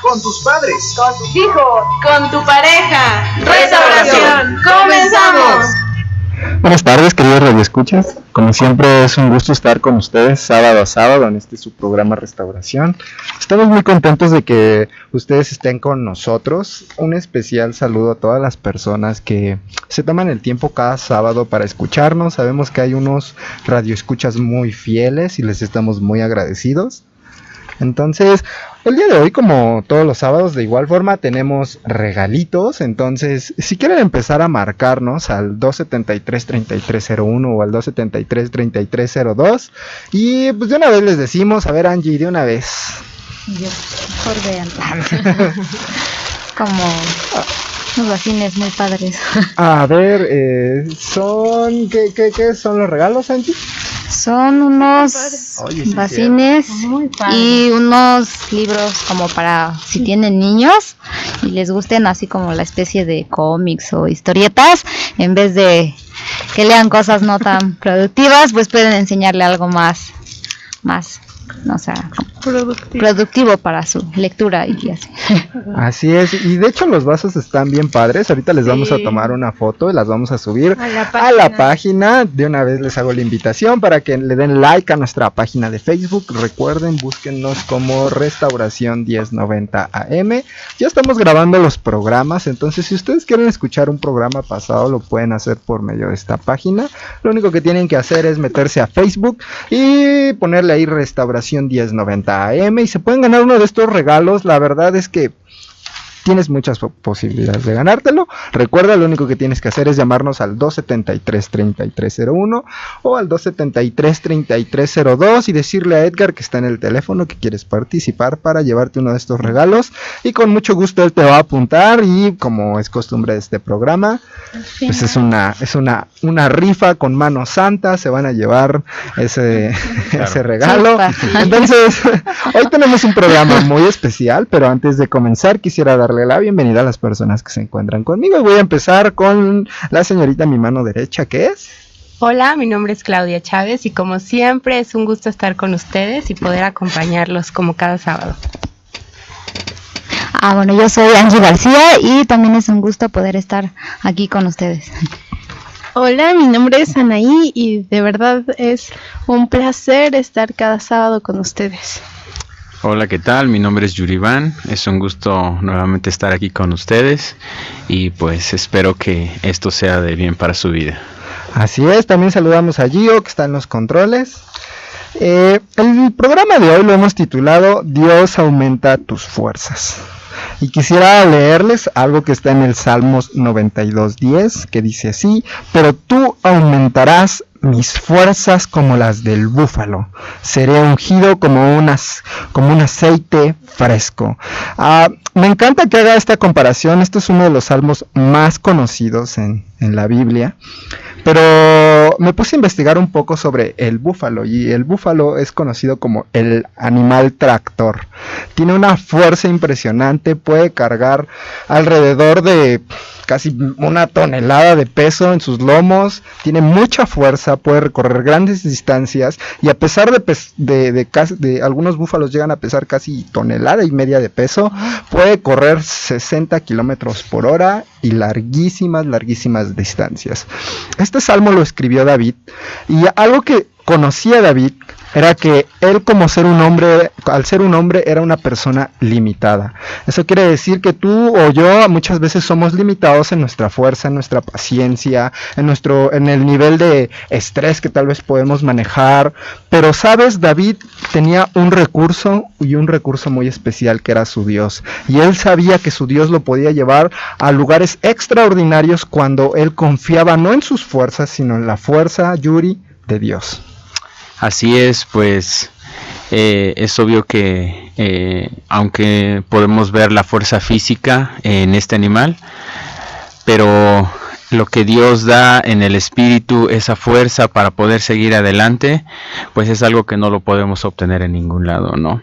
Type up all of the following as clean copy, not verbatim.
con tus padres, con tus hijos, con tu pareja. Restauración. ¡Comenzamos! Buenas tardes, queridos radioescuchas. Como siempre es un gusto estar con ustedes sábado a sábado en su programa Restauración. Estamos muy contentos de que ustedes estén con nosotros. Un especial saludo a todas las personas que se toman el tiempo cada sábado para escucharnos. Sabemos que hay unos radioescuchas muy fieles y les estamos muy agradecidos. Entonces, el día de hoy, como todos los sábados, de igual forma tenemos regalitos. Entonces, si quieren empezar a marcarnos al 273-3301 o al 273-3302, y pues de una vez les decimos, a ver, Angie, de una vez. Yo, mejor vean. Como unos bacines muy padres. A ver, ¿qué son los regalos, Angie? Son unos bacines y unos libros como para si tienen niños y les gusten así como la especie de cómics o historietas, en vez de que lean cosas no tan productivas, pues pueden enseñarle algo más, o sea, productivo para su lectura y así. Así es, y de hecho los vasos están bien padres. Ahorita les vamos a tomar una foto y las vamos a subir a la página. De una vez les hago la invitación para que le den like a nuestra página de Facebook. Recuerden, búsquennos como Restauración 1090 AM. Ya estamos grabando los programas, entonces si ustedes quieren escuchar un programa pasado, lo pueden hacer por medio de esta página. Lo único que tienen que hacer es meterse a Facebook y ponerle ahí Restauración 1090 AM y se pueden ganar uno de estos regalos. La verdad es que tienes muchas posibilidades de ganártelo. Recuerda, lo único que tienes que hacer es llamarnos al 273-3301 o al 273-3302 y decirle a Edgar que está en el teléfono que quieres participar para llevarte uno de estos regalos, y con mucho gusto él te va a apuntar. Y como es costumbre de este programa, pues es una rifa con mano santa. Se van a llevar ese regalo. Entonces, hoy tenemos un programa muy especial, pero antes de comenzar quisiera darle la bienvenida a las personas que se encuentran conmigo, y voy a empezar con la señorita a mi mano derecha, que es... Hola, mi nombre es Claudia Chávez y como siempre es un gusto estar con ustedes y poder acompañarlos como cada sábado. Bueno, yo soy Angie García y también es un gusto poder estar aquí con ustedes. Hola, mi nombre es Anaí y de verdad es un placer estar cada sábado con ustedes. Hola, ¿qué tal? Mi nombre es Yurivan, es un gusto nuevamente estar aquí con ustedes y pues espero que esto sea de bien para su vida. Así es, también saludamos a Gio, que está en los controles. El programa de hoy lo hemos titulado Dios aumenta tus fuerzas. Y quisiera leerles algo que está en el Salmos 92:10, que dice así: pero tú aumentarás mis fuerzas como las del búfalo, seré ungido como un aceite fresco. Me encanta que haga esta comparación. Esto es uno de los salmos más conocidos en la Biblia, pero me puse a investigar un poco sobre el búfalo, y el búfalo es conocido como el animal tractor. Tiene una fuerza impresionante, puede cargar alrededor de casi 1 tonelada de peso en sus lomos, tiene mucha fuerza, puede recorrer grandes distancias, y a pesar de algunos búfalos llegan a pesar casi 1,5 toneladas de peso, puede correr 60 kilómetros por hora y larguísimas distancias. Este salmo lo escribió David, y algo que conocía David era que él, al ser un hombre, era una persona limitada. Eso quiere decir que tú o yo muchas veces somos limitados en nuestra fuerza, en nuestra paciencia, en el nivel de estrés que tal vez podemos manejar. Pero sabes, David tenía un recurso muy especial, que era su Dios. Y él sabía que su Dios lo podía llevar a lugares extraordinarios cuando él confiaba no en sus fuerzas, sino en la fuerza, Yuri, de Dios. Así es, pues es obvio que aunque podemos ver la fuerza física en este animal, pero lo que Dios da en el espíritu, esa fuerza para poder seguir adelante, pues es algo que no lo podemos obtener en ningún lado, ¿no?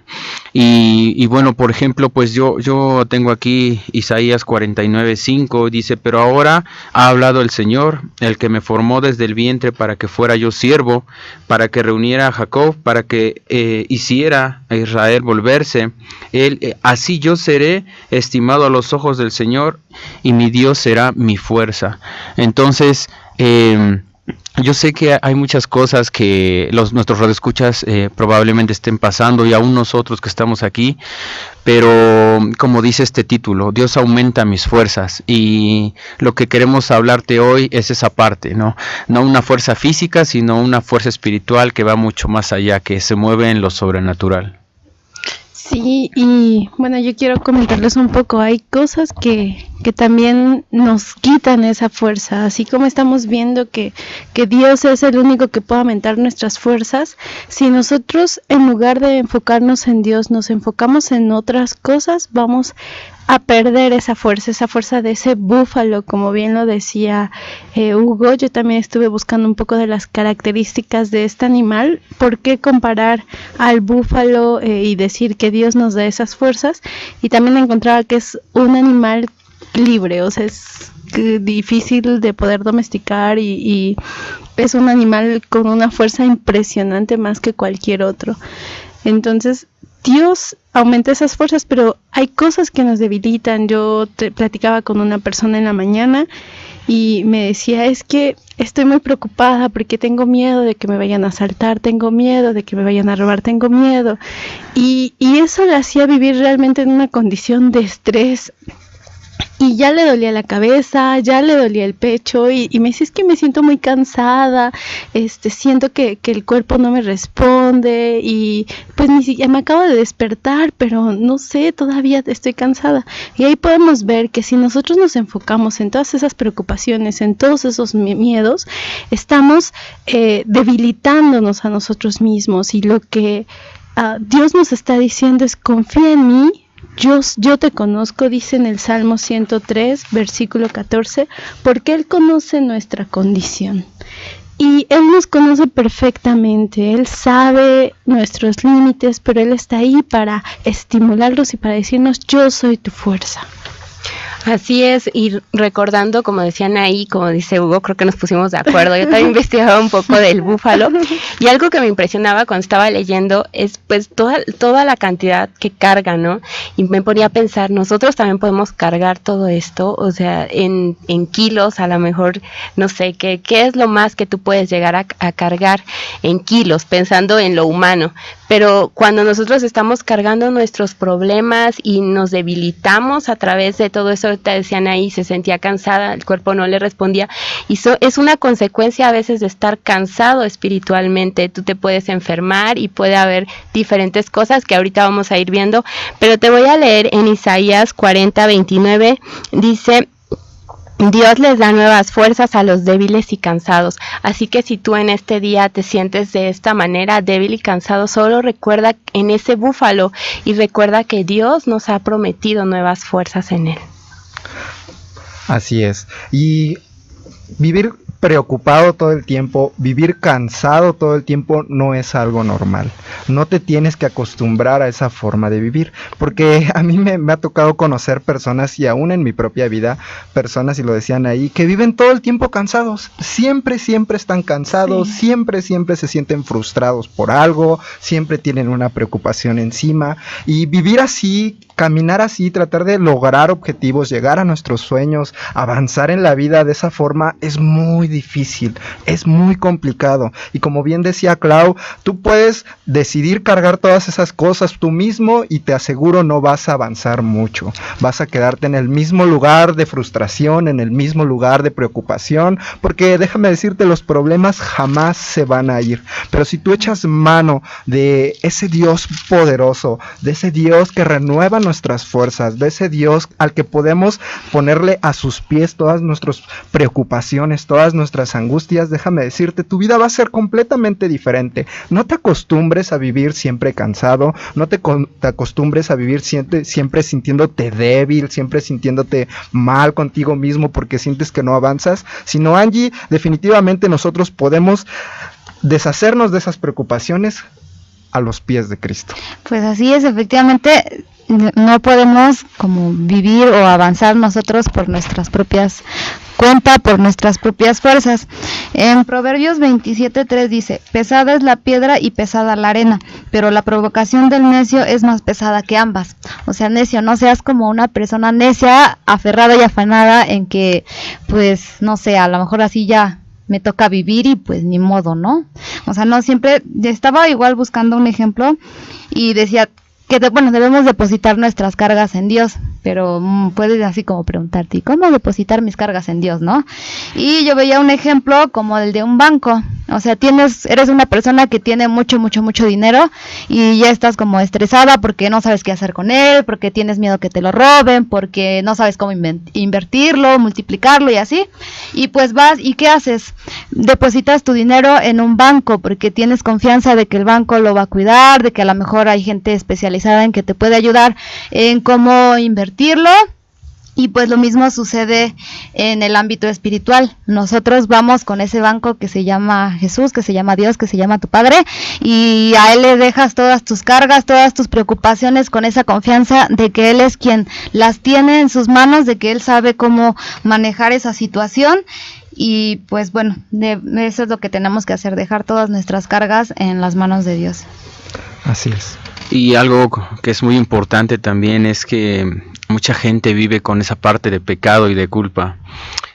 Y bueno, por ejemplo, pues yo tengo aquí Isaías 49:5, dice: pero ahora ha hablado el Señor, el que me formó desde el vientre para que fuera yo siervo, para que reuniera a Jacob, para que hiciera a Israel volverse. Así yo seré estimado a los ojos del Señor, y mi Dios será mi fuerza. Entonces, yo sé que hay muchas cosas que nuestros radioescuchas probablemente estén pasando, y aún nosotros que estamos aquí, pero como dice este título, Dios aumenta mis fuerzas, y lo que queremos hablarte hoy es esa parte, no una fuerza física, sino una fuerza espiritual que va mucho más allá, que se mueve en lo sobrenatural. Sí, y bueno, yo quiero comentarles un poco. Hay cosas que también nos quitan esa fuerza, así como estamos viendo que Dios es el único que puede aumentar nuestras fuerzas. Si nosotros, en lugar de enfocarnos en Dios, nos enfocamos en otras cosas, vamos a perder esa fuerza de ese búfalo, como bien lo decía Hugo. Yo también estuve buscando un poco de las características de este animal. ¿Por qué comparar al búfalo y decir que Dios nos da esas fuerzas? Y también encontraba que es un animal libre, o sea, es difícil de poder domesticar, y es un animal con una fuerza impresionante, más que cualquier otro. Entonces, Dios aumenta esas fuerzas, pero hay cosas que nos debilitan. Yo platicaba con una persona en la mañana y me decía: es que estoy muy preocupada porque tengo miedo de que me vayan a asaltar, tengo miedo de que me vayan a robar, tengo miedo. Y eso le hacía vivir realmente en una condición de estrés. Y ya le dolía la cabeza, ya le dolía el pecho, y me dice: es que me siento muy cansada, siento que el cuerpo no me responde, y pues ni siquiera me acabo de despertar, pero no sé, todavía estoy cansada. Y ahí podemos ver que si nosotros nos enfocamos en todas esas preocupaciones, en todos esos miedos, estamos debilitándonos a nosotros mismos, y lo que Dios nos está diciendo es: confía en mí. Yo te conozco, dice en el Salmo 103, versículo 14, porque Él conoce nuestra condición. Y Él nos conoce perfectamente, Él sabe nuestros límites, pero Él está ahí para estimularlos y para decirnos: yo soy tu fuerza. Así es, y recordando, como decían ahí, como dice Hugo, creo que nos pusimos de acuerdo. Yo también investigaba un poco del búfalo, y algo que me impresionaba cuando estaba leyendo es pues toda la cantidad que carga, ¿no? Y me ponía a pensar, nosotros también podemos cargar todo esto, o sea, en kilos, a lo mejor, no sé, ¿qué es lo más que tú puedes llegar a cargar en kilos, pensando en lo humano? Pero cuando nosotros estamos cargando nuestros problemas y nos debilitamos a través de todo eso, te decían ahí, se sentía cansada, el cuerpo no le respondía, y es una consecuencia a veces de estar cansado espiritualmente. Tú te puedes enfermar y puede haber diferentes cosas que ahorita vamos a ir viendo, pero te voy a leer en Isaías 40:29, dice: Dios les da nuevas fuerzas a los débiles y cansados. Así que si tú en este día te sientes de esta manera, débil y cansado, solo recuerda en ese búfalo y recuerda que Dios nos ha prometido nuevas fuerzas en él. Así es. Y vivir preocupado todo el tiempo, vivir cansado todo el tiempo no es algo normal. No te tienes que acostumbrar a esa forma de vivir, porque a mí me ha tocado conocer personas, y aún en mi propia vida, personas, y lo decían ahí, que viven todo el tiempo cansados. Siempre están cansados, sí. siempre se sienten frustrados por algo, siempre tienen una preocupación encima, y vivir así, caminar así, tratar de lograr objetivos, llegar a nuestros sueños, avanzar en la vida de esa forma es muy difícil, es muy complicado. Y como bien decía Clau, tú puedes decidir cargar todas esas cosas tú mismo y te aseguro no vas a avanzar mucho. Vas a quedarte en el mismo lugar de frustración, en el mismo lugar de preocupación, porque déjame decirte, los problemas jamás se van a ir. Pero si tú echas mano de ese Dios poderoso, de ese Dios que renueva nuestras fuerzas, de ese Dios al que podemos ponerle a sus pies todas nuestras preocupaciones, todas nuestras angustias, déjame decirte, tu vida va a ser completamente diferente. No te acostumbres a vivir siempre cansado, no te acostumbres a vivir siempre sintiéndote débil, siempre sintiéndote mal contigo mismo porque sientes que no avanzas, sino Angie, definitivamente nosotros podemos deshacernos de esas preocupaciones a los pies de Cristo. Pues así es, efectivamente, no podemos como vivir o avanzar nosotros por nuestras propias cuentas, por nuestras propias fuerzas. En Proverbios 27:3 dice: pesada es la piedra y pesada la arena, pero la provocación del necio es más pesada que ambas. O sea, necio, no seas como una persona necia, aferrada y afanada en que, pues, no sé, a lo mejor así ya me toca vivir y pues ni modo, ¿no? O sea, no siempre, estaba igual buscando un ejemplo y decía que debemos depositar nuestras cargas en Dios, pero puedes así como preguntarte, ¿cómo depositar mis cargas en Dios, no? Y yo veía un ejemplo como el de un banco. O sea, eres una persona que tiene mucho dinero y ya estás como estresada porque no sabes qué hacer con él, porque tienes miedo que te lo roben, porque no sabes cómo invertirlo, multiplicarlo y así. Y pues vas, ¿y qué haces? Depositas tu dinero en un banco porque tienes confianza de que el banco lo va a cuidar, de que a lo mejor hay gente especializada en que te puede ayudar en cómo invertirlo. Y pues lo mismo sucede en el ámbito espiritual. Nosotros vamos con ese banco que se llama Jesús, que se llama Dios, que se llama tu Padre, y a Él le dejas todas tus cargas, todas tus preocupaciones, con esa confianza de que Él es quien las tiene en sus manos, de que Él sabe cómo manejar esa situación. Y pues bueno, eso es lo que tenemos que hacer, dejar todas nuestras cargas en las manos de Dios. Así es. Y algo que es muy importante también es que mucha gente vive con esa parte de pecado y de culpa.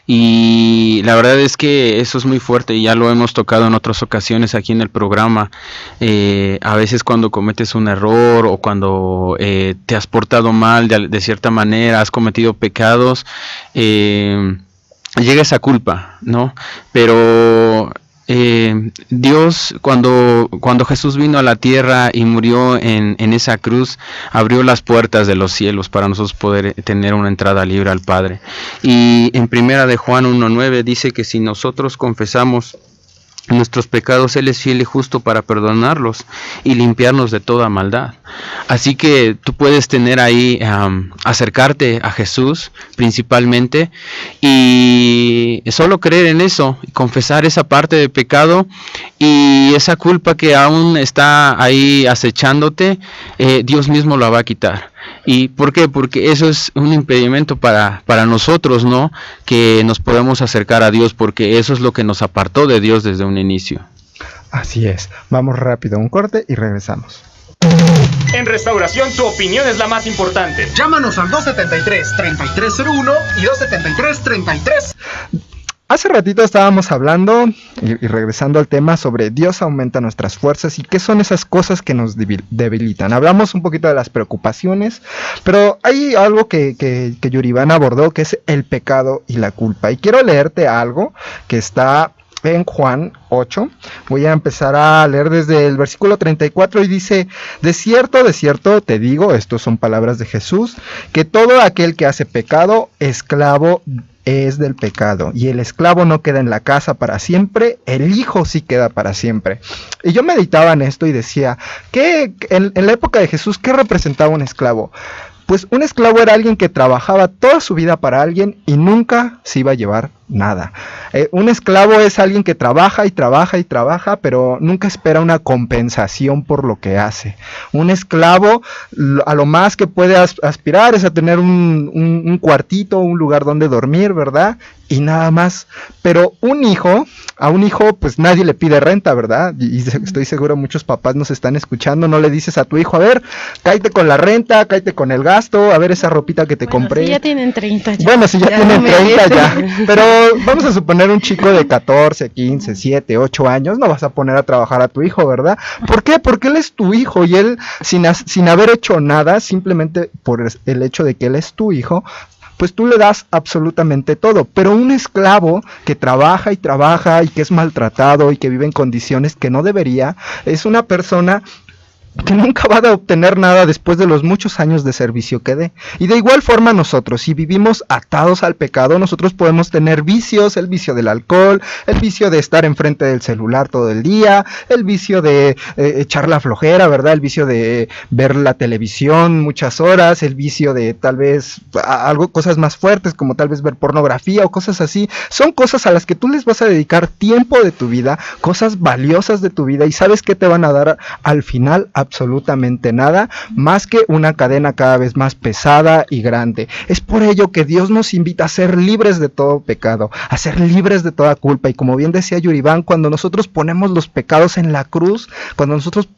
Y la verdad es que eso es muy fuerte y ya lo hemos tocado en otras ocasiones aquí en el programa. A veces cuando cometes un error o cuando te has portado mal de cierta manera, has cometido pecados, llega esa culpa, ¿no? Pero Dios, cuando Jesús vino a la tierra y murió en esa cruz, abrió las puertas de los cielos para nosotros poder tener una entrada libre al Padre. Y en primera de Juan 1:9 dice que si nosotros confesamos nuestros pecados, Él es fiel y justo para perdonarlos y limpiarnos de toda maldad. Así que tú puedes tener ahí, acercarte a Jesús principalmente y solo creer en eso, confesar esa parte de pecado y esa culpa que aún está ahí acechándote, Dios mismo la va a quitar. ¿Y por qué? Porque eso es un impedimento para nosotros, ¿no? Que nos podemos acercar a Dios, porque eso es lo que nos apartó de Dios desde un inicio. Así es. Vamos rápido a un corte y regresamos. En Restauración, tu opinión es la más importante. Llámanos al 273-3301 y 273-33. Hace ratito estábamos hablando y regresando al tema sobre Dios aumenta nuestras fuerzas y qué son esas cosas que nos debilitan. Hablamos un poquito de las preocupaciones, pero hay algo que Yuribán abordó, que es el pecado y la culpa. Y quiero leerte algo que está en Juan 8. Voy a empezar a leer desde el versículo 34 y dice: de cierto te digo, estos son palabras de Jesús, que todo aquel que hace pecado, esclavo es del pecado, y el esclavo no queda en la casa para siempre, el hijo sí queda para siempre. Y yo meditaba en esto y decía, ¿qué en la época de Jesús qué representaba un esclavo? Pues un esclavo era alguien que trabajaba toda su vida para alguien y nunca se iba a llevar nada. Un esclavo es alguien que trabaja y trabaja y trabaja, pero nunca espera una compensación por lo que hace. Un esclavo, a lo más que puede aspirar es a tener un cuartito, un lugar donde dormir, ¿verdad? Y nada más. Pero a un hijo pues nadie le pide renta, ¿verdad? Y estoy seguro muchos papás nos están escuchando. No le dices a tu hijo, a ver, cállate con la renta, cállate con el gasto, a ver esa ropita que te compré. Si ya tienen 30 ya. Bueno, si ya tienen 30 ya. Pero vamos a suponer un chico de 14, 15, 7, 8 años, no vas a poner a trabajar a tu hijo, ¿verdad? ¿Por qué? Porque él es tu hijo y él sin haber hecho nada, simplemente por el hecho de que él es tu hijo, pues tú le das absolutamente todo. Pero un esclavo que trabaja y trabaja y que es maltratado y que vive en condiciones que no debería, es una persona que nunca va a obtener nada después de los muchos años de servicio que dé. Y de igual forma nosotros, si vivimos atados al pecado, nosotros podemos tener vicios, el vicio del alcohol, el vicio de estar enfrente del celular todo el día, el vicio de echar la flojera, ¿verdad? El vicio de ver la televisión muchas horas, el vicio de tal vez cosas más fuertes como tal vez ver pornografía o cosas así. Son cosas a las que tú les vas a dedicar tiempo de tu vida, cosas valiosas de tu vida, y ¿sabes qué te van a dar al final? Absolutamente nada, más que una cadena cada vez más pesada y grande. Es por ello que Dios nos invita a ser libres de todo pecado, a ser libres de toda culpa, y como bien decía Yuribán, cuando nosotros ponemos los pecados en la cruz, cuando nosotros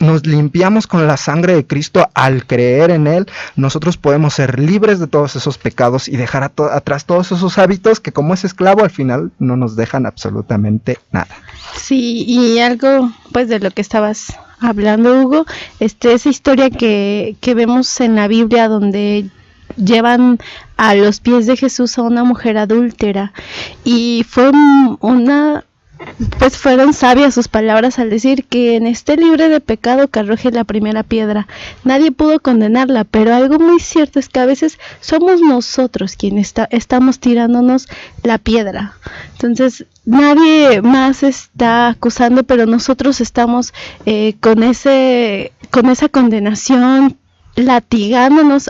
nos limpiamos con la sangre de Cristo al creer en Él, nosotros podemos ser libres de todos esos pecados y dejar atrás todos esos hábitos que como es esclavo al final no nos dejan absolutamente nada. Sí, y algo pues de lo que estabas hablando, Hugo, esa historia que vemos en la Biblia donde llevan a los pies de Jesús a una mujer adúltera, y fue fueron sabias sus palabras al decir que en esté libre de pecado que arroje la primera piedra. Nadie pudo condenarla, pero algo muy cierto es que a veces somos nosotros quienes estamos tirándonos la piedra. Entonces nadie más está acusando, pero nosotros estamos con esa condenación,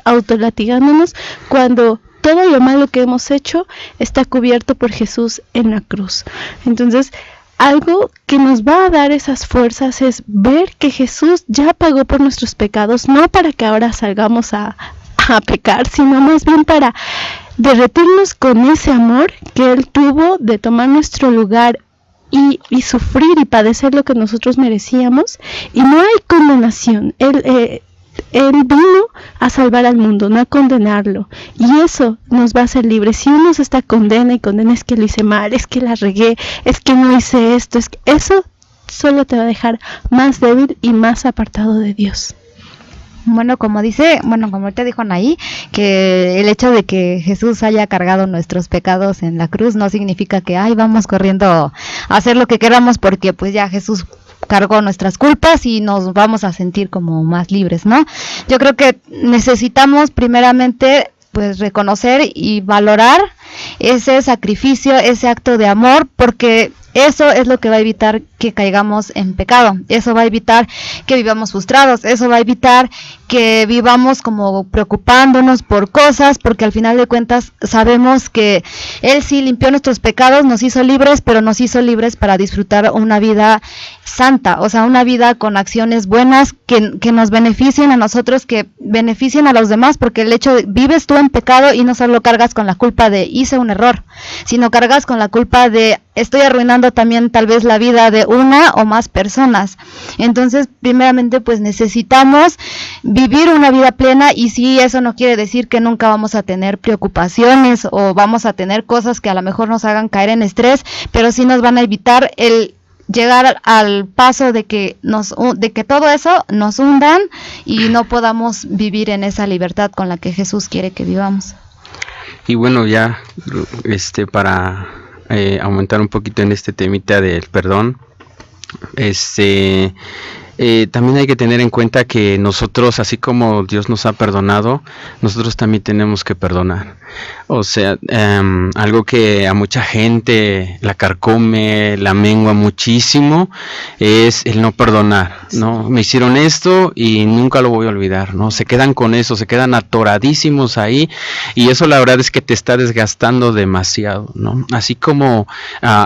autolatigándonos, cuando todo lo malo que hemos hecho está cubierto por Jesús en la cruz. Entonces, algo que nos va a dar esas fuerzas es ver que Jesús ya pagó por nuestros pecados, no para que ahora salgamos a pecar, sino más bien para derretirnos con ese amor que Él tuvo de tomar nuestro lugar y sufrir y padecer lo que nosotros merecíamos. Y no hay condenación. Él vino a salvar al mundo, no a condenarlo, y eso nos va a hacer libres. Si uno se está condena, es que lo hice mal, es que la regué, es que no hice esto, es que eso solo te va a dejar más débil y más apartado de Dios. Como ahorita dijo Anaí, que el hecho de que Jesús haya cargado nuestros pecados en la cruz no significa que vamos corriendo a hacer lo que queramos, porque pues ya Jesús cargó nuestras culpas y nos vamos a sentir como más libres, ¿no? Yo creo que necesitamos primeramente pues reconocer y valorar ese sacrificio, ese acto de amor, porque eso es lo que va a evitar que caigamos en pecado, eso va a evitar que vivamos frustrados, eso va a evitar que vivamos como preocupándonos por cosas, porque al final de cuentas sabemos que Él sí limpió nuestros pecados, nos hizo libres, pero nos hizo libres para disfrutar una vida santa, o sea, una vida con acciones buenas que nos beneficien a nosotros, que beneficien a los demás, porque el hecho de vives tú en pecado y no solo cargas con la culpa de hice un error, sino cargas con la culpa de estoy arruinando también tal vez la vida de una o más personas. Entonces, primeramente, pues necesitamos vivir una vida plena, y sí, eso no quiere decir que nunca vamos a tener preocupaciones o vamos a tener cosas que a lo mejor nos hagan caer en estrés, pero sí nos van a evitar el llegar al paso de que todo eso nos hundan y no podamos vivir en esa libertad con la que Jesús quiere que vivamos. Y bueno, ya para aumentar un poquito en este temita del perdón, también hay que tener en cuenta que nosotros, así como Dios nos ha perdonado, nosotros también tenemos que perdonar. O sea, algo que a mucha gente la carcome, la mengua muchísimo, es el no perdonar, ¿no? Me hicieron esto y nunca lo voy a olvidar, ¿no? Se quedan con eso, se quedan atoradísimos ahí, y eso la verdad es que te está desgastando demasiado, ¿no? Así como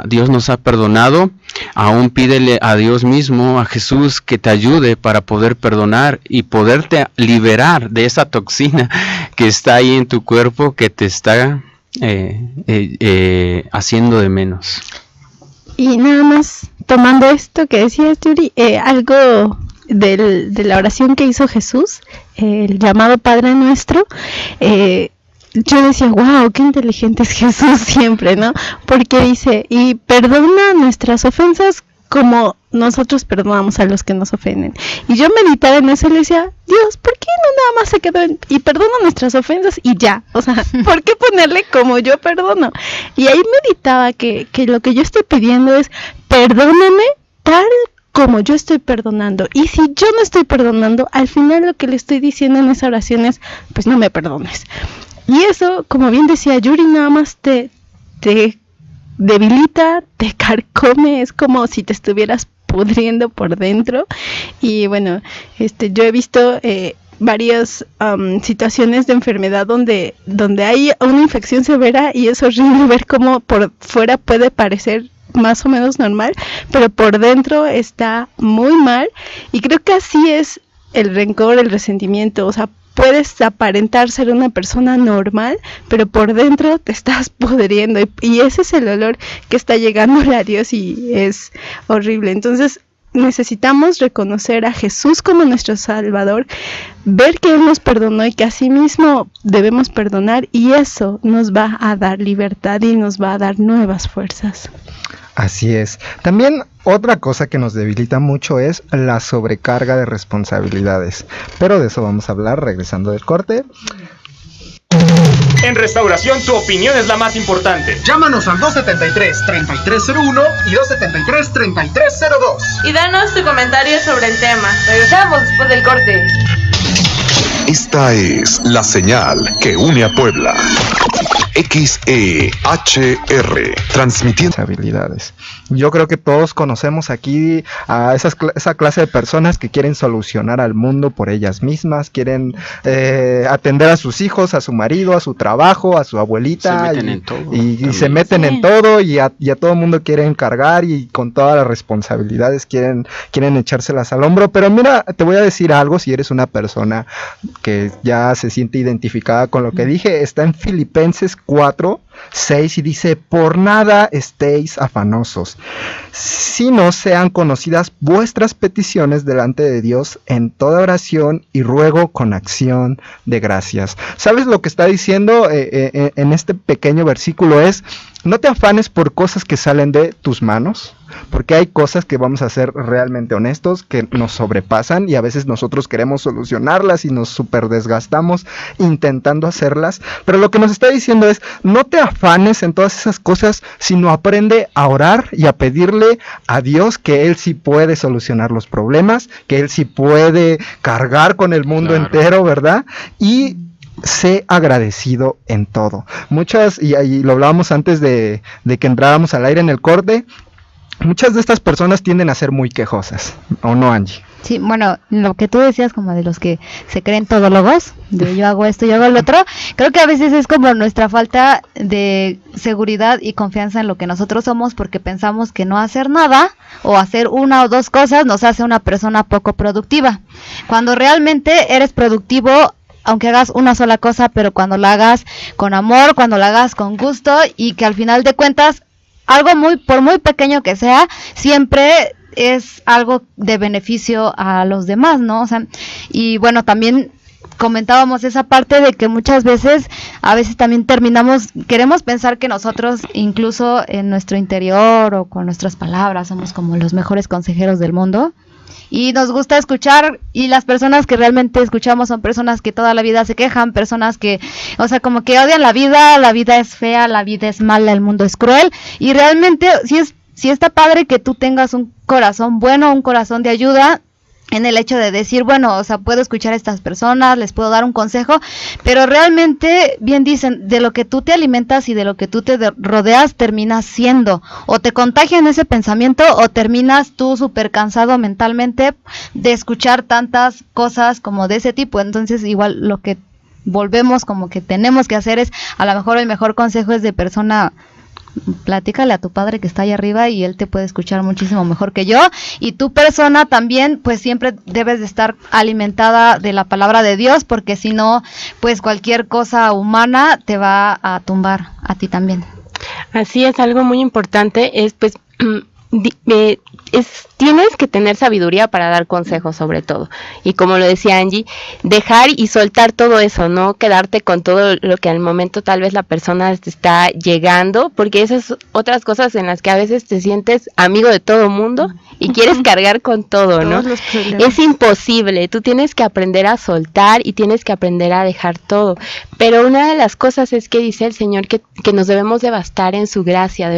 Dios nos ha perdonado, aún pídele a Dios mismo, a Jesús, que te ayude para poder perdonar y poderte liberar de esa toxina que está ahí en tu cuerpo, que te está haciendo de menos. Y nada más tomando esto que decías, Yuri, algo de la oración que hizo Jesús, el llamado Padre Nuestro, yo decía, wow, qué inteligente es Jesús siempre, ¿no? Porque dice, y perdona nuestras ofensas como nosotros perdonamos a los que nos ofenden. Y yo meditaba en eso y le decía, Dios, ¿por qué no nada más se quedó y perdona nuestras ofensas y ya? O sea, ¿por qué ponerle como yo perdono? Y ahí meditaba que lo que yo estoy pidiendo es, perdóname tal ¿cómo? Yo estoy perdonando. Y si yo no estoy perdonando, al final lo que le estoy diciendo en esa oración es, pues no me perdones. Y eso, como bien decía Yuri, nada más te debilita, te carcome, es como si te estuvieras pudriendo por dentro. Y bueno, yo he visto varias situaciones de enfermedad donde hay una infección severa y es horrible ver cómo por fuera puede parecer más o menos normal, pero por dentro está muy mal. Y creo que así es el rencor, el resentimiento. O sea, puedes aparentar ser una persona normal, pero por dentro te estás pudriendo, y ese es el olor que está llegando a Dios y es horrible. Entonces necesitamos reconocer a Jesús como nuestro Salvador, ver que Él nos perdonó y que asimismo debemos perdonar, y eso nos va a dar libertad y nos va a dar nuevas fuerzas. Así es. También otra cosa que nos debilita mucho es la sobrecarga de responsabilidades, pero de eso vamos a hablar regresando del corte. En Restauración, tu opinión es la más importante. Llámanos al 273-3301 y 273-3302. Y danos tu comentario sobre el tema. Regresamos después del corte. Esta es la señal que une a Puebla. XEHR, transmitiendo habilidades. Yo creo que todos conocemos aquí a esa clase de personas que quieren solucionar al mundo por ellas mismas, quieren atender a sus hijos, a su marido, a su trabajo, a su abuelita, y se meten en todo, y a todo el mundo quieren cargar, y con todas las responsabilidades quieren echárselas al hombro. Pero mira, te voy a decir algo, si eres una persona que ya se siente identificada con lo que dije, está en Filipenses 4:6 y dice: por nada estéis afanosos, sino sean conocidas vuestras peticiones delante de Dios en toda oración y ruego con acción de gracias. ¿Sabes lo que está diciendo en este pequeño versículo? Es: no te afanes por cosas que salen de tus manos, porque hay cosas que, vamos a ser realmente honestos, que nos sobrepasan, y a veces nosotros queremos solucionarlas y nos súper desgastamos intentando hacerlas. Pero lo que nos está diciendo es: no te afanes en todas esas cosas, sino aprende a orar y a pedirle a Dios que Él sí puede solucionar los problemas, que Él sí puede cargar con el mundo entero, ¿verdad? Y sé agradecido en todo. Muchas, y lo hablábamos antes de que entráramos al aire en el corte, muchas de estas personas tienden a ser muy quejosas, ¿o no, Angie? Sí, bueno, lo que tú decías, como de los que se creen todólogos, de yo hago esto, yo hago el otro, creo que a veces es como nuestra falta de seguridad y confianza en lo que nosotros somos, porque pensamos que no hacer nada o hacer una o dos cosas nos hace una persona poco productiva, cuando realmente eres productivo aunque hagas una sola cosa, pero cuando la hagas con amor, cuando la hagas con gusto, y que al final de cuentas algo por muy pequeño que sea, siempre es algo de beneficio a los demás, ¿no? O sea, y bueno, también comentábamos esa parte de que muchas veces, a veces también queremos pensar que nosotros, incluso en nuestro interior o con nuestras palabras, somos como los mejores consejeros del mundo. Y nos gusta escuchar, y las personas que realmente escuchamos son personas que toda la vida se quejan, personas que, o sea, como que odian la vida es fea, la vida es mala, el mundo es cruel, y realmente sí está padre que tú tengas un corazón bueno, un corazón de ayuda, en el hecho de decir, bueno, o sea, puedo escuchar a estas personas, les puedo dar un consejo, pero realmente, bien dicen, de lo que tú te alimentas y de lo que tú te rodeas, terminas siendo, o te contagian ese pensamiento, o terminas tú súper cansado mentalmente de escuchar tantas cosas como de ese tipo. Entonces, igual lo que volvemos como que tenemos que hacer es, a lo mejor el mejor consejo es de persona: platícale a tu padre que está ahí arriba y él te puede escuchar muchísimo mejor que yo, y tu persona también, pues siempre debes de estar alimentada de la palabra de Dios, porque si no, pues cualquier cosa humana te va a tumbar a ti también. Así es, algo muy importante es pues tienes que tener sabiduría para dar consejos, sobre todo, y como lo decía Angie, dejar y soltar todo eso, no quedarte con todo lo que al momento tal vez la persona te está llegando, porque esas otras cosas en las que a veces te sientes amigo de todo mundo y quieres cargar con todo, ¿no? Es imposible, tú tienes que aprender a soltar y tienes que aprender a dejar todo, pero una de las cosas es que dice el Señor que nos debemos de bastar en su gracia,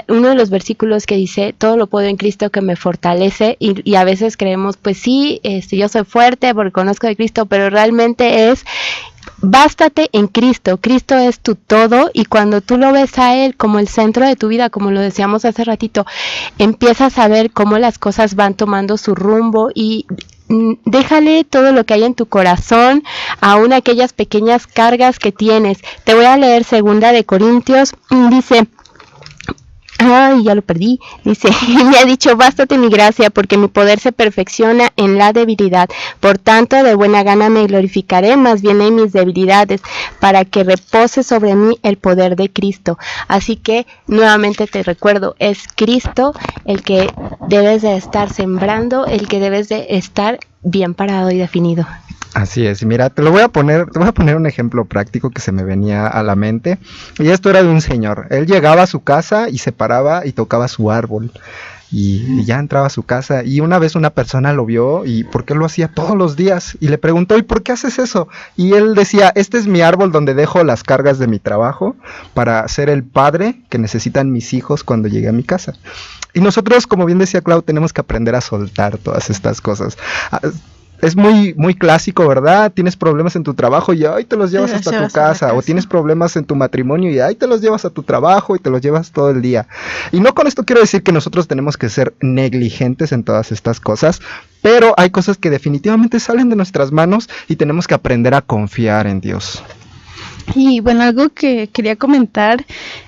uno de los versículos que que dice, todo lo puedo en Cristo que me fortalece, y a veces creemos, pues sí, yo soy fuerte porque conozco de Cristo, pero realmente es, bástate en Cristo. Cristo es tu todo, y cuando tú lo ves a Él como el centro de tu vida, como lo decíamos hace ratito, empiezas a ver cómo las cosas van tomando su rumbo, y déjale todo lo que hay en tu corazón, aún aquellas pequeñas cargas que tienes. Te voy a leer 2 de Corintios, dice, ya lo perdí, dice, me ha dicho, bástate mi gracia, porque mi poder se perfecciona en la debilidad. Por tanto, de buena gana me glorificaré más bien en mis debilidades, para que repose sobre mí el poder de Cristo. Así que, nuevamente te recuerdo, es Cristo el que debes de estar sembrando, el que debes de estar bien parado y definido. Así es, mira, te voy a poner un ejemplo práctico que se me venía a la mente, y esto era de un señor. Él llegaba a su casa y se paraba y tocaba su árbol, y ya entraba a su casa, y una vez una persona lo vio, y porque lo hacía todos los días, y le preguntó, ¿y por qué haces eso? Y él decía, este es mi árbol donde dejo las cargas de mi trabajo para ser el padre que necesitan mis hijos cuando llegue a mi casa. Y nosotros, como bien decía Clau, tenemos que aprender a soltar todas estas cosas. Es muy clásico, ¿verdad? Tienes problemas en tu trabajo y ahí te los llevas hasta tu casa, o tienes problemas en tu matrimonio y ahí te los llevas a tu trabajo y te los llevas todo el día. Y no con esto quiero decir que nosotros tenemos que ser negligentes en todas estas cosas, pero hay cosas que definitivamente salen de nuestras manos y tenemos que aprender a confiar en Dios. Y bueno, algo que quería comentar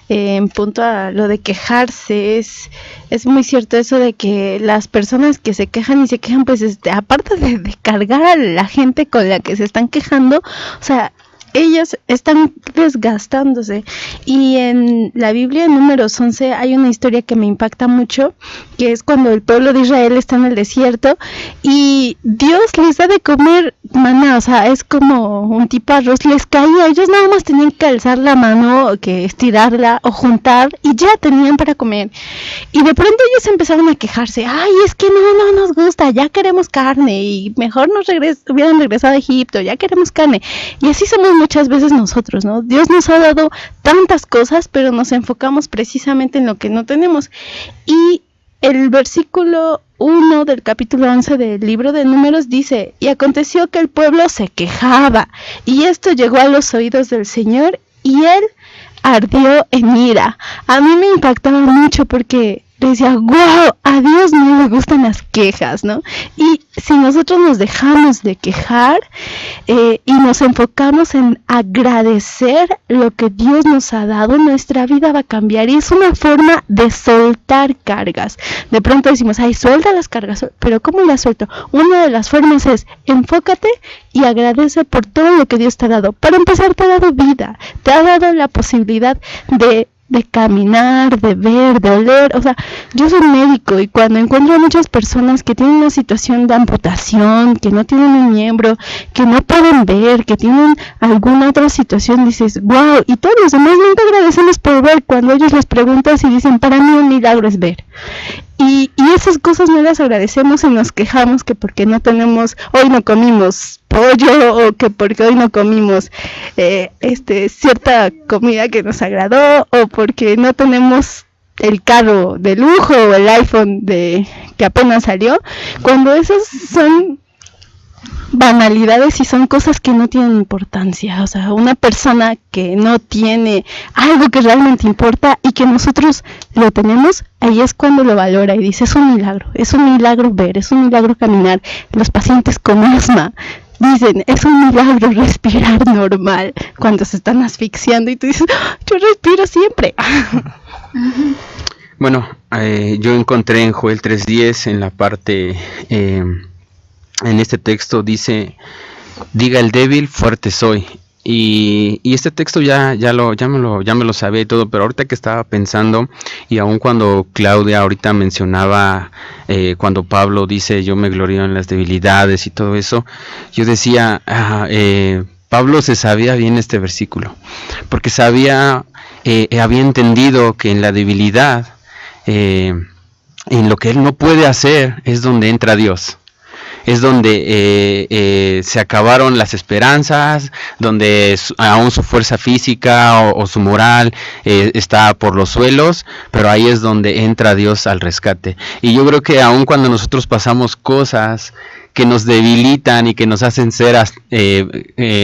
en punto a lo de quejarse, es muy cierto eso de que las personas que se quejan, pues aparte de cargar a la gente con la que se están quejando, o sea, ellas están desgastándose. Y en la Biblia, en Números 11, hay una historia que me impacta mucho, que es cuando el pueblo de Israel está en el desierto y Dios les da de comer maná, o sea, es como un tipo arroz, les caía, ellos nada más tenían que alzar la mano, que estirarla o juntar, y ya tenían para comer. Y de pronto ellos empezaron a quejarse, ay, es que no nos gusta, ya queremos carne, y mejor hubieran regresado a Egipto, ya queremos carne. Y así somos muchas veces nosotros, ¿no? Dios nos ha dado tantas cosas, pero nos enfocamos precisamente en lo que no tenemos. Y el versículo 1 del capítulo 11 del libro de Números dice, y aconteció que el pueblo se quejaba, y esto llegó a los oídos del Señor, y él ardió en ira. A mí me impactaba mucho porque decía, wow, a Dios no le gustan las quejas, ¿no? Y si nosotros nos dejamos de quejar y nos enfocamos en agradecer lo que Dios nos ha dado, nuestra vida va a cambiar. Y es una forma de soltar cargas. De pronto decimos, ay, suelta las cargas, pero ¿cómo las suelto? Una de las formas es, enfócate y agradece por todo lo que Dios te ha dado. Para empezar, te ha dado vida, te ha dado la posibilidad de caminar, de ver, de oler. O sea, yo soy médico y cuando encuentro a muchas personas que tienen una situación de amputación, que no tienen un miembro, que no pueden ver, que tienen alguna otra situación, dices, wow, y todos los demás nunca agradecemos por ver. Cuando ellos les preguntas y dicen, para mí un milagro es ver. Y esas cosas no las agradecemos y nos quejamos que porque no tenemos, hoy no comimos pollo, o que porque hoy no comimos cierta comida que nos agradó, o porque no tenemos el carro de lujo o el iPhone que apenas salió, cuando esas son banalidades y son cosas que no tienen importancia. O sea, una persona que no tiene algo que realmente importa y que nosotros lo tenemos, ahí es cuando lo valora y dice, es un milagro ver, es un milagro caminar. Los pacientes con asma dicen, es un milagro respirar normal cuando se están asfixiando, y tú dices, yo respiro siempre. Bueno, yo encontré en Joel 3:10 en la parte en este texto dice, diga el débil, fuerte soy. Y este texto ya me lo sabía y todo, pero ahorita que estaba pensando, y aun cuando Claudia ahorita mencionaba cuando Pablo dice yo me glorío en las debilidades y todo eso, yo decía, Pablo se sabía bien este versículo, porque había entendido que en la debilidad, en lo que él no puede hacer, es donde entra Dios. es donde se acabaron las esperanzas, donde aún su fuerza física o su moral está por los suelos, pero ahí es donde entra Dios al rescate. Y yo creo que aún cuando nosotros pasamos cosas que nos debilitan y que nos hacen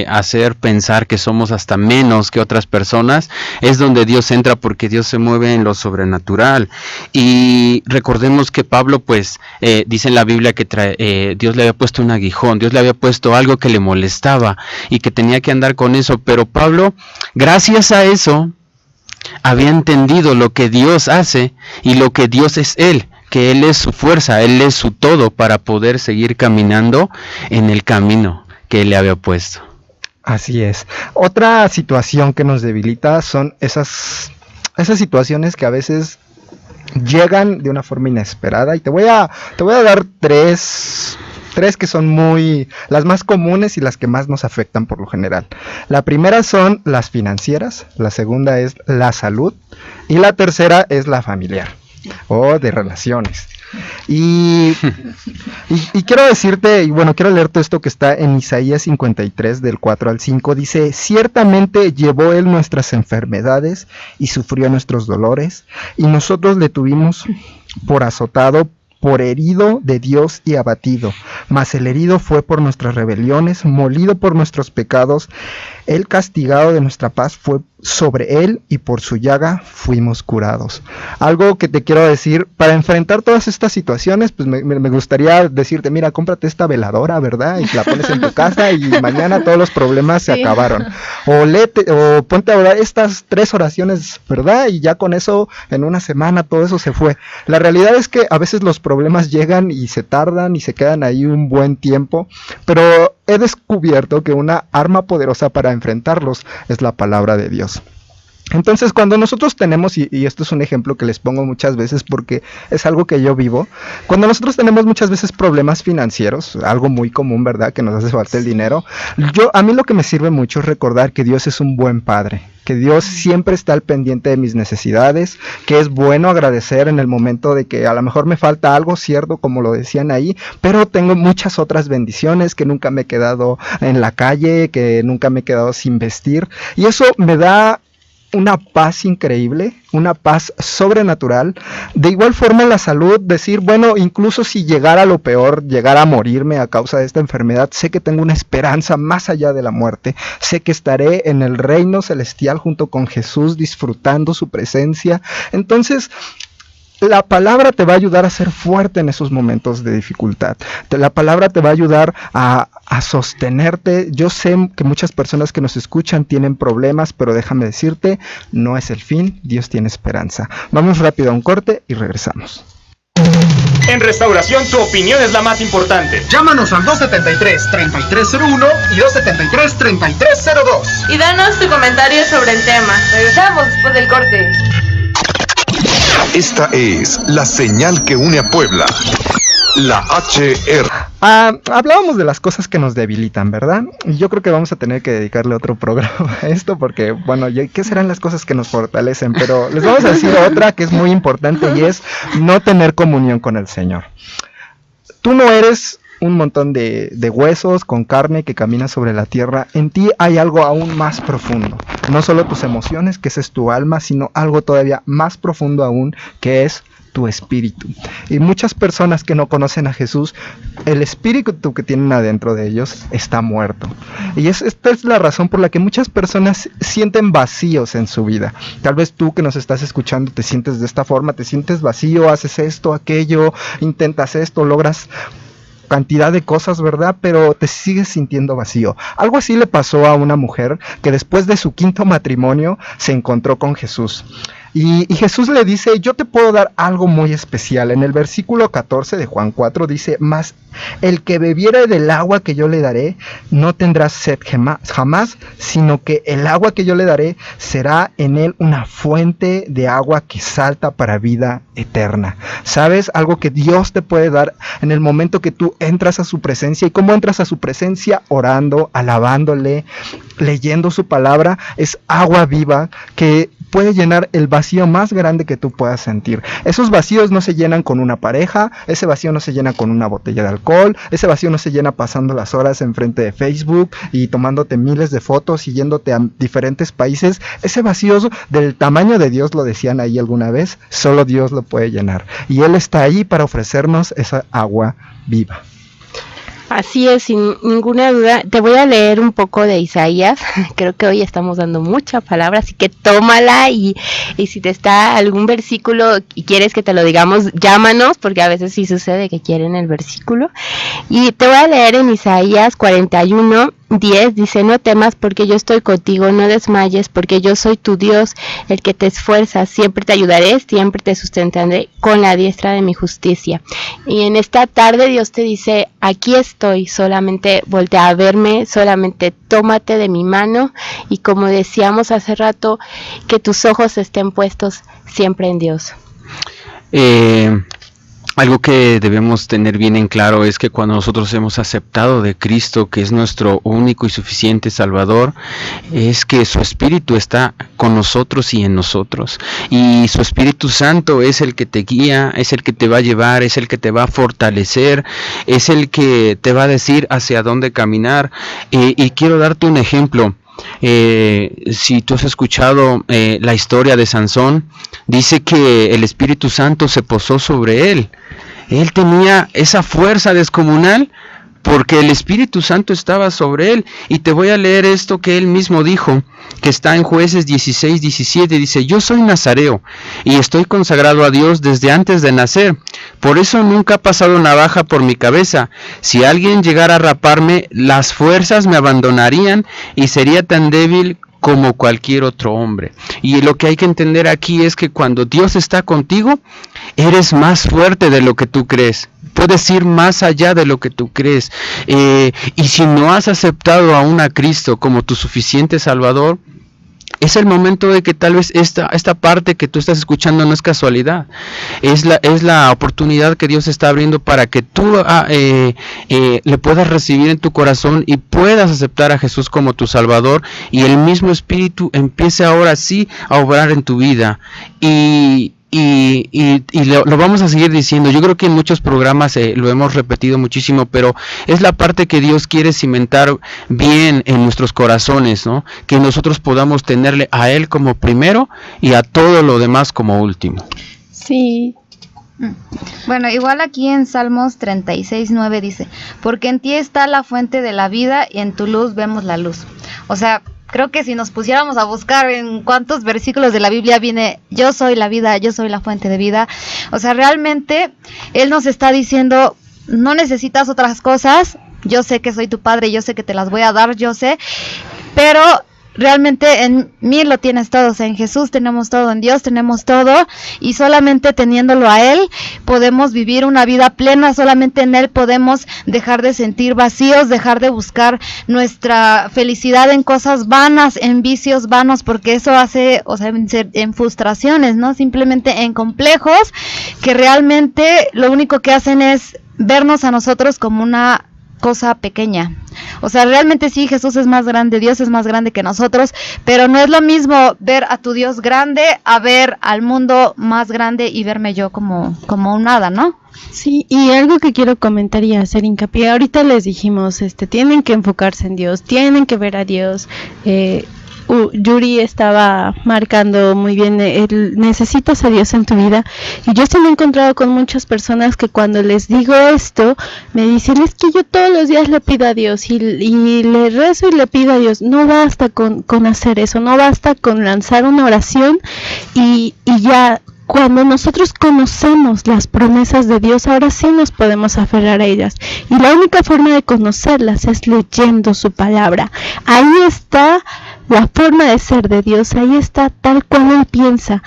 hacer pensar que somos hasta menos que otras personas, es donde Dios entra, porque Dios se mueve en lo sobrenatural. Y recordemos que Pablo, pues, dice en la Biblia que Dios le había puesto un aguijón, Dios le había puesto algo que le molestaba y que tenía que andar con eso, pero Pablo, gracias a eso, había entendido lo que Dios hace y lo que Dios es Él, que Él es su fuerza, Él es su todo para poder seguir caminando en el camino que Él le había puesto. Así es. Otra situación que nos debilita son esas situaciones que a veces llegan de una forma inesperada, y te voy a dar tres que son las más comunes y las que más nos afectan por lo general. La primera son las financieras, la segunda es la salud y la tercera es la familiar o de relaciones. Y quiero decirte, y bueno, quiero leerte esto que está en Isaías 53 del 4 al 5, dice: ciertamente llevó él nuestras enfermedades y sufrió nuestros dolores, y nosotros le tuvimos por azotado, por herido de Dios y abatido, mas el herido fue por nuestras rebeliones, molido por nuestros pecados, el castigado de nuestra paz fue sobre él, y por su llaga fuimos curados. Algo que te quiero decir, para enfrentar todas estas situaciones, pues me gustaría decirte: mira, cómprate esta veladora, ¿verdad? Y la pones en tu casa y mañana todos los problemas se acabaron. O ponte a orar estas 3 oraciones, ¿verdad? Y ya con eso, en una semana, todo eso se fue. La realidad es que a veces los problemas llegan y se tardan y se quedan ahí un buen tiempo, pero he descubierto que una arma poderosa para enfrentarlos es la palabra de Dios. Entonces, cuando nosotros tenemos, y esto es un ejemplo que les pongo muchas veces porque es algo que yo vivo, cuando nosotros tenemos muchas veces problemas financieros, algo muy común, ¿verdad?, que nos hace falta el dinero, a mí lo que me sirve mucho es recordar que Dios es un buen padre, que Dios siempre está al pendiente de mis necesidades, que es bueno agradecer en el momento de que a lo mejor me falta algo, cierto, como lo decían ahí, pero tengo muchas otras bendiciones, que nunca me he quedado en la calle, que nunca me he quedado sin vestir, y eso me da una paz increíble, una paz sobrenatural. De igual forma, la salud, decir, bueno, incluso si llegara a lo peor, llegara a morirme a causa de esta enfermedad, sé que tengo una esperanza más allá de la muerte, sé que estaré en el reino celestial junto con Jesús, disfrutando su presencia. Entonces, la palabra te va a ayudar a ser fuerte en esos momentos de dificultad. La palabra te va a ayudar a sostenerte. Yo sé que muchas personas que nos escuchan tienen problemas, pero déjame decirte, no es el fin, Dios tiene esperanza. Vamos rápido a un corte y regresamos. En Restauración, tu opinión es la más importante. Llámanos al 273-3301 y 273-3302. Y danos tu comentario sobre el tema. Regresamos después del corte. Esta es la señal que une a Puebla, la HR. Hablábamos de las cosas que nos debilitan, ¿verdad? Y yo creo que vamos a tener que dedicarle otro programa a esto porque, bueno, ¿qué serán las cosas que nos fortalecen? Pero les vamos a decir otra que es muy importante, y es no tener comunión con el Señor. Tú no eres un montón de huesos con carne que camina sobre la tierra. En ti hay algo aún más profundo. No solo tus emociones, que ese es tu alma, sino algo todavía más profundo aún, que es tu espíritu. Y muchas personas que no conocen a Jesús, el espíritu que tienen adentro de ellos está muerto. Y esta es la razón por la que muchas personas sienten vacíos en su vida. Tal vez tú que nos estás escuchando te sientes de esta forma, te sientes vacío, haces esto, aquello, intentas esto, logras cantidad de cosas, ¿verdad? Pero te sigues sintiendo vacío. Algo así le pasó a una mujer que después de su 5º matrimonio se encontró con Jesús. Y Jesús le dice: yo te puedo dar algo muy especial. En el versículo 14 de Juan 4 dice: mas el que bebiere del agua que yo le daré no tendrá sed jamás, sino que el agua que yo le daré será en él una fuente de agua que salta para vida eterna. ¿Sabes? Algo que Dios te puede dar en el momento que tú entras a su presencia. ¿Y cómo entras a su presencia? Orando, alabándole, leyendo su palabra. Es agua viva que puede llenar el vacío más grande que tú puedas sentir. Esos vacíos no se llenan con una pareja, ese vacío no se llena con una botella de alcohol, ese vacío no se llena pasando las horas enfrente de Facebook y tomándote miles de fotos y yéndote a diferentes países. Ese vacío del tamaño de Dios, lo decían ahí alguna vez, solo Dios lo puede llenar. Y Él está ahí para ofrecernos esa agua viva. Así es, sin ninguna duda. Te voy a leer un poco de Isaías. Creo que hoy estamos dando mucha palabra, así que tómala y si te está algún versículo y quieres que te lo digamos, llámanos, porque a veces sí sucede que quieren el versículo. Y te voy a leer en Isaías 41:10, dice: no temas porque yo estoy contigo, no desmayes porque yo soy tu Dios, el que te esfuerza, siempre te ayudaré, siempre te sustentaré con la diestra de mi justicia. Y en esta tarde Dios te dice: aquí estoy, solamente voltea a verme, solamente tómate de mi mano, y como decíamos hace rato, que tus ojos estén puestos siempre en Dios. Algo que debemos tener bien en claro es que cuando nosotros hemos aceptado de Cristo, que es nuestro único y suficiente Salvador, es que su Espíritu está con nosotros y en nosotros. Y su Espíritu Santo es el que te guía, es el que te va a llevar, es el que te va a fortalecer, es el que te va a decir hacia dónde caminar. Y quiero darte un ejemplo. Si tú has escuchado la historia de Sansón, dice que el Espíritu Santo se posó sobre él. Él tenía esa fuerza descomunal porque el Espíritu Santo estaba sobre él. Y te voy a leer esto que él mismo dijo, que está en Jueces 16:17, dice: yo soy nazareo y estoy consagrado a Dios desde antes de nacer, por eso nunca ha pasado navaja por mi cabeza. Si alguien llegara a raparme, las fuerzas me abandonarían y sería tan débil como cualquier otro hombre. Y lo que hay que entender aquí es que cuando Dios está contigo, eres más fuerte de lo que tú crees. Puedes ir más allá de lo que tú crees. Y si no has aceptado aún a Cristo como tu suficiente Salvador, es el momento de que tal vez esta parte que tú estás escuchando no es casualidad. Es la oportunidad que Dios está abriendo para que tú le puedas recibir en tu corazón y puedas aceptar a Jesús como tu Salvador, y el mismo Espíritu empiece ahora sí a obrar en tu vida. Y lo vamos a seguir diciendo. Yo creo que en muchos programas lo hemos repetido muchísimo, pero es la parte que Dios quiere cimentar bien en nuestros corazones, ¿no? Que nosotros podamos tenerle a Él como primero y a todo lo demás como último. Sí. Bueno, igual aquí en Salmos 36:9 dice: porque en ti está la fuente de la vida y en tu luz vemos la luz. O sea, creo que si nos pusiéramos a buscar en cuántos versículos de la Biblia viene yo soy la vida, yo soy la fuente de vida, o sea, realmente Él nos está diciendo: no necesitas otras cosas, yo sé que soy tu padre, yo sé que te las voy a dar, yo sé, pero realmente en mí lo tienes todo. O sea, en Jesús tenemos todo, en Dios tenemos todo, y solamente teniéndolo a Él podemos vivir una vida plena. Solamente en Él podemos dejar de sentir vacíos, dejar de buscar nuestra felicidad en cosas vanas, en vicios vanos, porque eso hace, o sea, en frustraciones, ¿no? Simplemente en complejos que realmente lo único que hacen es vernos a nosotros como una cosa pequeña. O sea, realmente sí, Jesús es más grande, Dios es más grande que nosotros, pero no es lo mismo ver a tu Dios grande a ver al mundo más grande y verme yo como un nada, ¿no? Sí, y algo que quiero comentar y hacer hincapié, ahorita les dijimos, tienen que enfocarse en Dios, tienen que ver a Dios. Yuri estaba marcando muy bien, necesitas a Dios en tu vida, y yo sí me he encontrado con muchas personas que cuando les digo esto me dicen: es que yo todos los días le pido a Dios y le rezo y le pido a Dios. No basta con hacer eso, no basta con lanzar una oración y ya. Cuando nosotros conocemos las promesas de Dios, ahora sí nos podemos aferrar a ellas. Y la única forma de conocerlas es leyendo su palabra. Ahí está la forma de ser de Dios, ahí está tal cual Él piensa.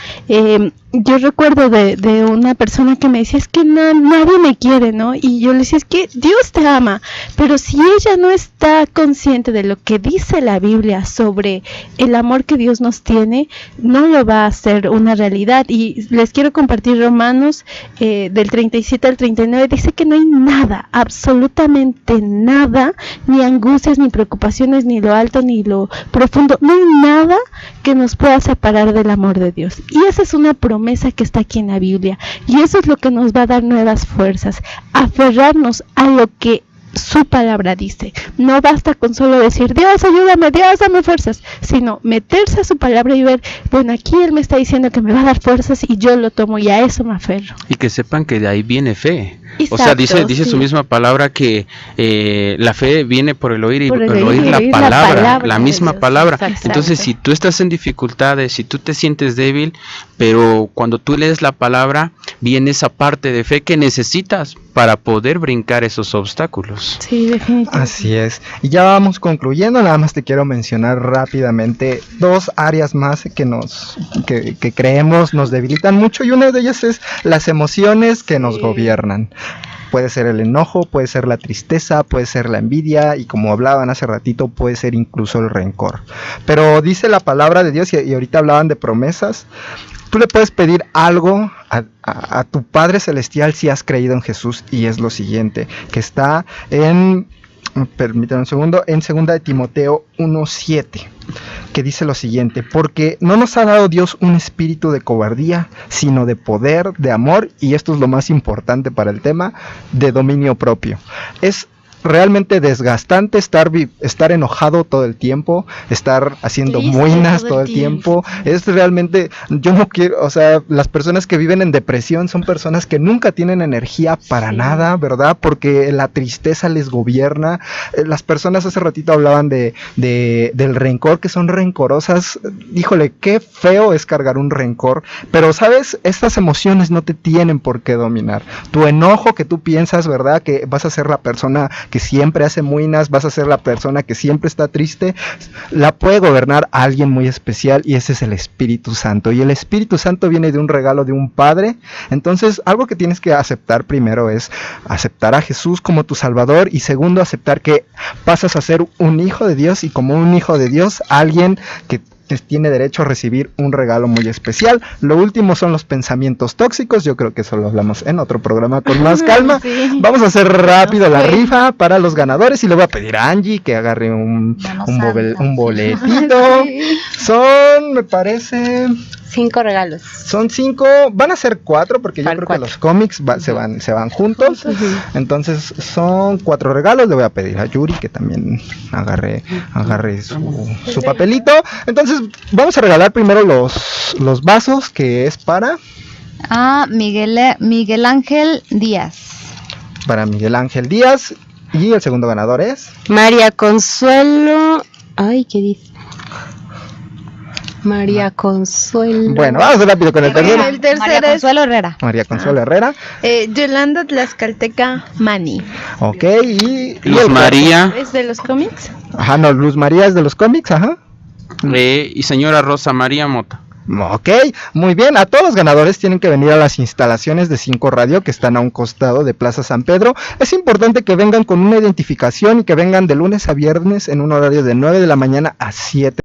Yo recuerdo de una persona que me decía: es que nadie me quiere, ¿no? Y yo le decía: es que Dios te ama, pero si ella no está consciente de lo que dice la Biblia sobre el amor que Dios nos tiene, no lo va a hacer una realidad. Y les quiero compartir Romanos del 37 al 39, dice que no hay nada, absolutamente nada, ni angustias, ni preocupaciones, ni lo alto, ni lo profundo mundo, no hay nada que nos pueda separar del amor de Dios. Y esa es una promesa que está aquí en la Biblia. Y eso es lo que nos va a dar nuevas fuerzas. Aferrarnos a lo que su palabra dice. No basta con solo decir, Dios, ayúdame, Dios, dame fuerzas, sino meterse a su palabra y ver, bueno, aquí Él me está diciendo que me va a dar fuerzas y yo lo tomo y a eso me aferro. Y que sepan que de ahí viene fe. Exacto, o sea, dice su misma palabra que la fe viene por el oír y por el oír la palabra, la misma palabra. Entonces, si tú estás en dificultades, si tú te sientes débil, pero cuando tú lees la palabra, viene esa parte de fe que necesitas para poder brincar esos obstáculos. Sí, definitivamente. Así es. Y ya vamos concluyendo, nada más te quiero mencionar rápidamente 2 áreas más que creemos nos debilitan mucho, y una de ellas es las emociones que nos gobiernan. Puede ser el enojo, puede ser la tristeza, puede ser la envidia, y como hablaban hace ratito, puede ser incluso el rencor. Pero dice la palabra de Dios, y ahorita hablaban de promesas, tú le puedes pedir algo a tu Padre Celestial si has creído en Jesús, y es lo siguiente, que está permítanme un segundo, en 2 de Timoteo 1:7, que dice lo siguiente: porque no nos ha dado Dios un espíritu de cobardía, sino de poder, de amor, y esto es lo más importante para el tema, de dominio propio. Es realmente desgastante estar enojado todo el tiempo, estar haciendo muinas todo el tiempo. Es realmente, yo no quiero, o sea, las personas que viven en depresión son personas que nunca tienen energía para nada, ¿verdad? Porque la tristeza les gobierna. Las personas hace ratito hablaban del rencor, que son rencorosas. Híjole, qué feo es cargar un rencor, pero sabes, estas emociones no te tienen por qué dominar. Tu enojo que tú piensas, ¿verdad? Que vas a ser la persona que siempre hace muinas, vas a ser la persona que siempre está triste, la puede gobernar alguien muy especial, y ese es el Espíritu Santo. Y el Espíritu Santo viene de un regalo de un Padre. Entonces, algo que tienes que aceptar primero es aceptar a Jesús como tu Salvador, y segundo, aceptar que pasas a ser un hijo de Dios, y como un hijo de Dios, alguien que tiene derecho a recibir un regalo muy especial. Lo último son los pensamientos tóxicos. Yo creo que eso lo hablamos en otro programa con más calma. Sí. Vamos a hacer rápido la rifa para los ganadores, y le voy a pedir a Angie que agarre un boletito. Sí. Son, me parece, 5 regalos. Son 5, van a ser 4 porque yo creo que los cómics se van juntos. Entonces son 4 regalos. Le voy a pedir a Yuri que también agarre su papelito. Entonces vamos a regalar primero los vasos, que es para Miguel Ángel Díaz. Para Miguel Ángel Díaz. Y el segundo ganador es María Consuelo. Ay, ¿qué dice? María Consuelo. Bueno, vamos rápido con el tercero. El tercero María Consuelo Herrera. María Consuelo Herrera. Yolanda Tlaxcalteca Mani. Ok, y Luz María. ¿Es de los cómics? Ajá, no, Luz María es de los cómics, ajá. Y señora Rosa María Mota. Ok, muy bien. A todos los ganadores tienen que venir a las instalaciones de 5 Radio, que están a un costado de Plaza San Pedro. Es importante que vengan con una identificación y que vengan de lunes a viernes en un horario de 9 de la mañana a 7